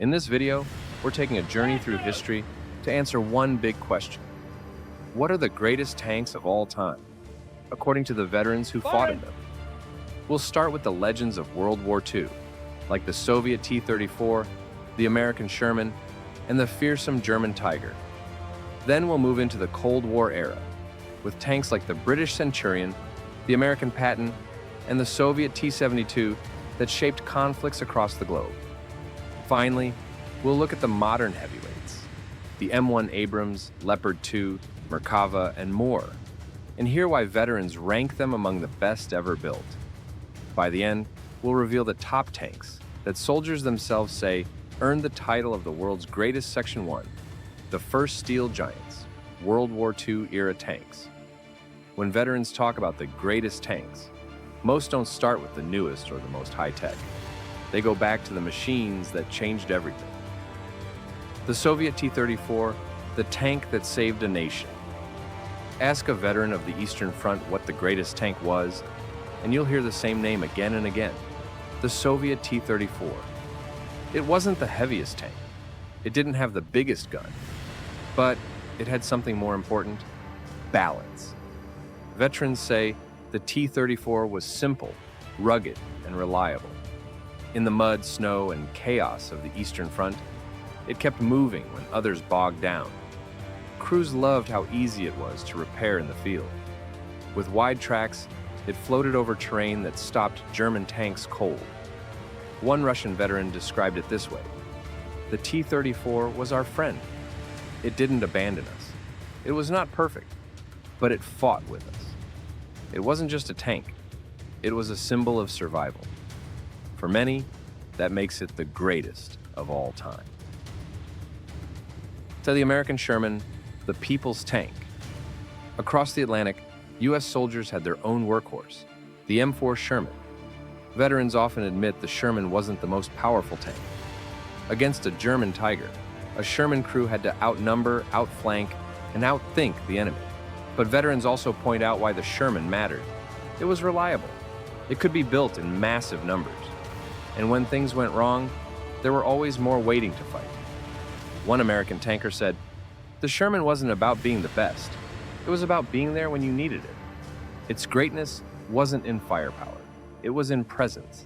In this video, we're taking a journey through history to answer one big question. What are the greatest tanks of all time, according to the veterans who fought in them? We'll start with the legends of World War II, like the Soviet T-34, the American Sherman, and the fearsome German Tiger. Then we'll move into the Cold War era, with tanks like the British Centurion, the American Patton, and the Soviet T-72 that shaped conflicts across the globe. Finally, we'll look at the modern heavyweights, the M1 Abrams, Leopard 2, Merkava, and more, and hear why veterans rank them among the best ever built. By the end, we'll reveal the top tanks that soldiers themselves say earned the title of the world's greatest Section 1, the first steel giants, World War II era tanks. When veterans talk about the greatest tanks, most don't start with the newest or the most high-tech. They go back to the machines that changed everything. The Soviet T-34, the tank that saved a nation. Ask a veteran of the Eastern Front what the greatest tank was, and you'll hear the same name again and again, the Soviet T-34. It wasn't the heaviest tank. It didn't have the biggest gun, but it had something more important: balance. Veterans say the T-34 was simple, rugged, and reliable. In the mud, snow, and chaos of the Eastern Front, it kept moving when others bogged down. Crews loved how easy it was to repair in the field. With wide tracks, it floated over terrain that stopped German tanks cold. One Russian veteran described it this way: the T-34 was our friend. It didn't abandon us. It was not perfect, but it fought with us. It wasn't just a tank. It was a symbol of survival. For many, that makes it the greatest of all time. To the American Sherman, the people's tank. Across the Atlantic, U.S. soldiers had their own workhorse, the M4 Sherman. Veterans often admit the Sherman wasn't the most powerful tank. Against a German Tiger, a Sherman crew had to outnumber, outflank, and outthink the enemy. But veterans also point out why the Sherman mattered. It was reliable. It could be built in massive numbers. And when things went wrong, there were always more waiting to fight. One American tanker said, "The Sherman wasn't about being the best. It was about being there when you needed it." Its greatness wasn't in firepower. It was in presence.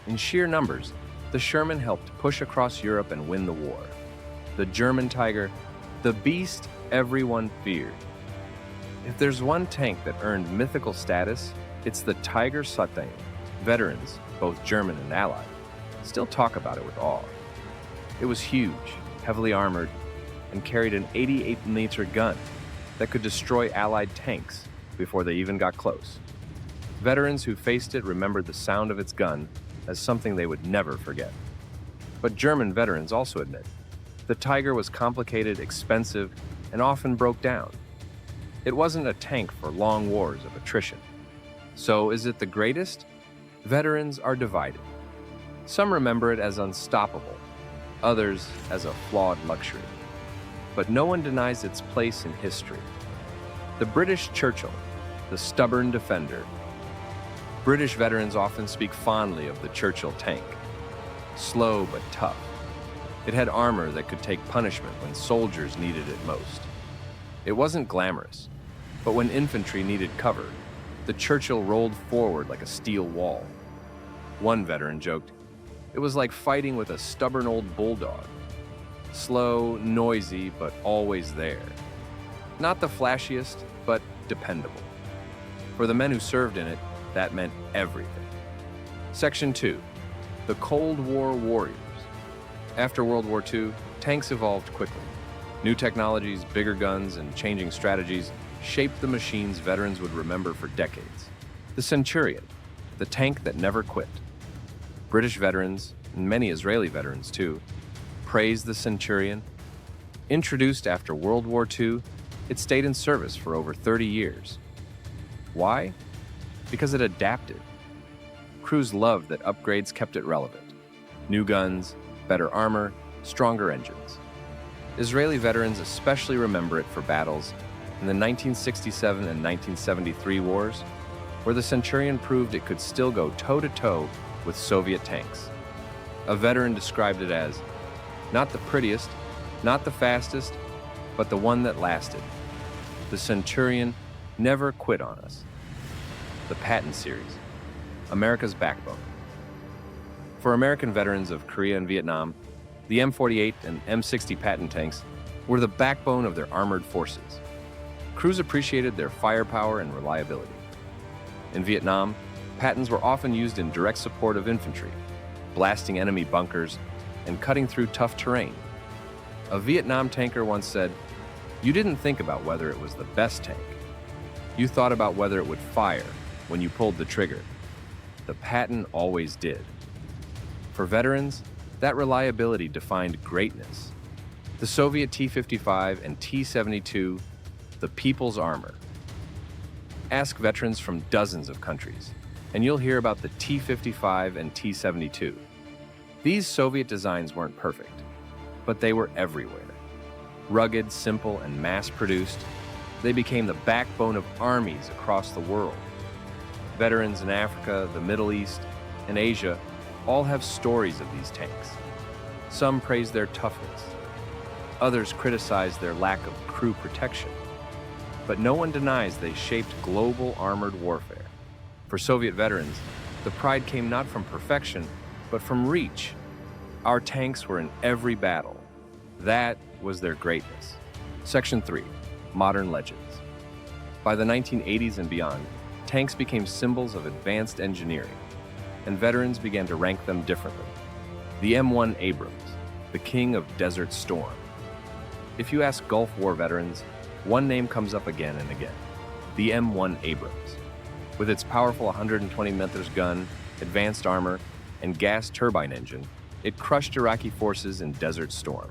In sheer numbers, the Sherman helped push across Europe and win the war. The German Tiger, the beast everyone feared. If there's one tank that earned mythical status, it's the Tiger Satin. Veterans, both German and Allied, still talk about it with awe. It was huge, heavily armored, and carried an 88mm gun that could destroy Allied tanks before they even got close. Veterans who faced it remembered the sound of its gun as something they would never forget. But German veterans also admit the Tiger was complicated, expensive, and often broke down. It wasn't a tank for long wars of attrition. So is it the greatest? Veterans are divided. Some remember it as unstoppable, others as a flawed luxury. But no one denies its place in history. The British Churchill, the stubborn defender. British veterans often speak fondly of the Churchill tank. Slow but tough. It had armor that could take punishment when soldiers needed it most. It wasn't glamorous, but when infantry needed cover, the Churchill rolled forward like a steel wall. One veteran joked, "It was like fighting with a stubborn old bulldog. Slow, noisy, but always there. Not the flashiest, but dependable." For the men who served in it, that meant everything. Section 2. The Cold War Warriors. After World War II, tanks evolved quickly. New technologies, bigger guns, and changing strategies shaped the machines veterans would remember for decades. The Centurion, the tank that never quit. British veterans, and many Israeli veterans too, praised the Centurion. Introduced after World War II, it stayed in service for over 30 years. Why? Because it adapted. Crews loved that upgrades kept it relevant. New guns, better armor, stronger engines. Israeli veterans especially remember it for battles in the 1967 and 1973 wars, where the Centurion proved it could still go toe-to-toe with Soviet tanks. A veteran described it as, Not the prettiest, not the fastest, but the one that lasted. The Centurion never quit on us. The Patton series, America's backbone. For American veterans of Korea and Vietnam, the M48 and M60 Patton tanks were the backbone of their armored forces. Crews appreciated their firepower and reliability. In Vietnam, Pattons were often used in direct support of infantry, blasting enemy bunkers and cutting through tough terrain. A Vietnam tanker once said, "You didn't think about whether it was the best tank. You thought about whether it would fire when you pulled the trigger." The Patton always did. For veterans, that reliability defined greatness. The Soviet T-55 and T-72, the people's armor. Ask veterans from dozens of countries, and you'll hear about the T-55 and T-72. These Soviet designs weren't perfect, but they were everywhere. Rugged, simple, and mass-produced, they became the backbone of armies across the world. Veterans in Africa, the Middle East, and Asia all have stories of these tanks. Some praise their toughness. Others criticize their lack of crew protection. But no one denies they shaped global armored warfare. For Soviet veterans, the pride came not from perfection, but from reach. Our tanks were in every battle. That was their greatness. Section 3. Modern Legends. By the 1980s and beyond, tanks became symbols of advanced engineering, and veterans began to rank them differently. The M1 Abrams, the king of Desert Storm. If you ask Gulf War veterans, one name comes up again and again: the M1 Abrams. With its powerful 120 meters gun, advanced armor, and gas turbine engine, it crushed Iraqi forces in Desert Storm.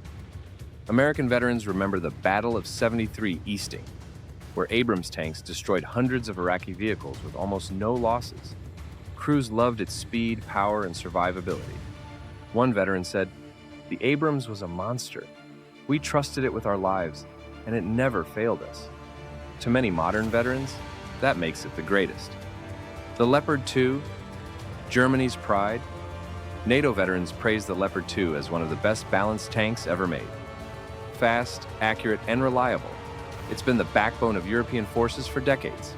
American veterans remember the Battle of 73 Easting, where Abrams tanks destroyed hundreds of Iraqi vehicles with almost no losses. Crews loved its speed, power, and survivability. One veteran said, "The Abrams was a monster. We trusted it with our lives, and it never failed us." To many modern veterans, that makes it the greatest. The Leopard 2, Germany's pride. NATO veterans praise the Leopard 2 as one of the best balanced tanks ever made. Fast, accurate, and reliable, it's been the backbone of European forces for decades.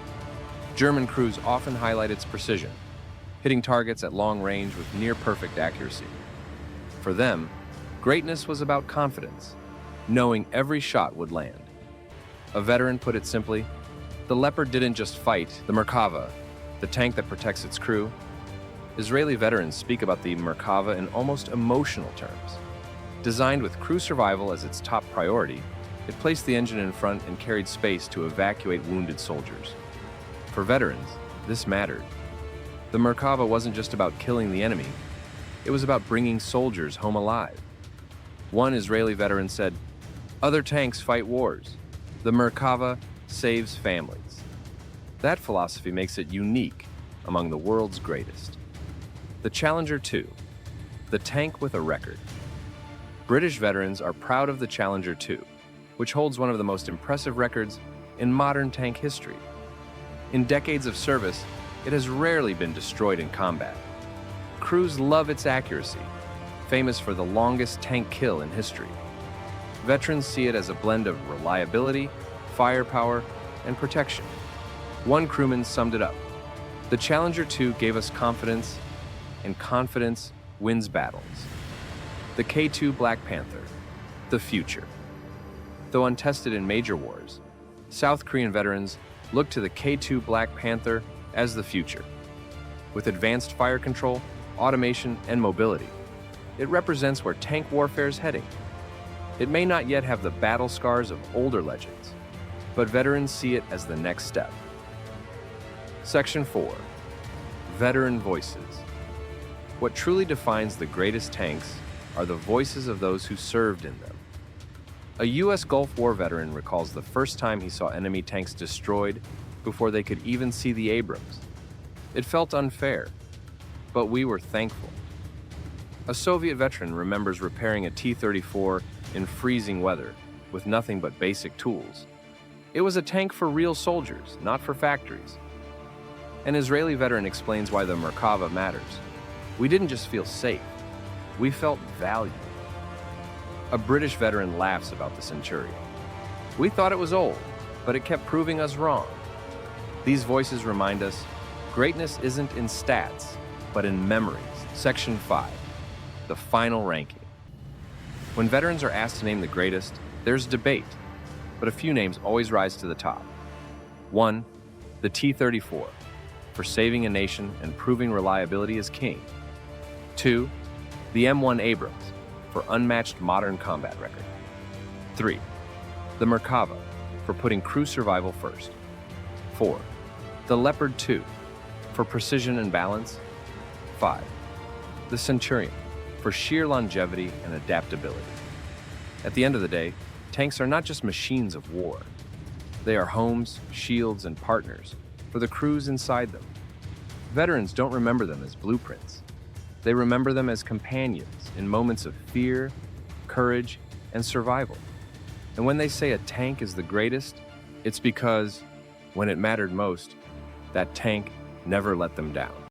German crews often highlight its precision, hitting targets at long range with near-perfect accuracy. For them, greatness was about confidence, knowing every shot would land. A veteran put it simply, the Leopard didn't just fight the Merkava, the tank that protects its crew. Israeli veterans speak about the Merkava in almost emotional terms. Designed with crew survival as its top priority, it placed the engine in front and carried space to evacuate wounded soldiers. For veterans, this mattered. The Merkava wasn't just about killing the enemy, it was about bringing soldiers home alive. One Israeli veteran said, "Other tanks fight wars. The Merkava saves families." That philosophy makes it unique among the world's greatest. The Challenger 2, the tank with a record. British veterans are proud of the Challenger 2, which holds one of the most impressive records in modern tank history. In decades of service, it has rarely been destroyed in combat. Crews love its accuracy, famous for the longest tank kill in history. Veterans see it as a blend of reliability, firepower, and protection. One crewman summed it up: "The Challenger 2 gave us confidence, and confidence wins battles." The K2 Black Panther, the future. Though untested in major wars, South Korean veterans look to the K2 Black Panther as the future. With advanced fire control, automation, and mobility, it represents where tank warfare is heading. It may not yet have the battle scars of older legends, but veterans see it as the next step. Section 4. Veteran Voices. What truly defines the greatest tanks are the voices of those who served in them. A U.S. Gulf War veteran recalls the first time he saw enemy tanks destroyed before they could even see the Abrams. It felt unfair, but we were thankful. A Soviet veteran remembers repairing a T-34 in freezing weather with nothing but basic tools. It was a tank for real soldiers, not for factories. An Israeli veteran explains why the Merkava matters. We didn't just feel safe, we felt valued. A British veteran laughs about the Centurion. We thought it was old, but it kept proving us wrong. These voices remind us, greatness isn't in stats, but in memories. Section 5, the final ranking. When veterans are asked to name the greatest, there's debate, but a few names always rise to the top. 1. The T-34, for saving a nation and proving reliability as king. 2. The M1 Abrams, for unmatched modern combat record. 3. The Merkava, for putting crew survival first. 4. The Leopard 2, for precision and balance. 5. The Centurion, for sheer longevity and adaptability. At the end of the day, tanks are not just machines of war. They are homes, shields, and partners for the crews inside them. Veterans don't remember them as blueprints. They remember them as companions in moments of fear, courage, and survival. And when they say a tank is the greatest, it's because, when it mattered most, that tank never let them down.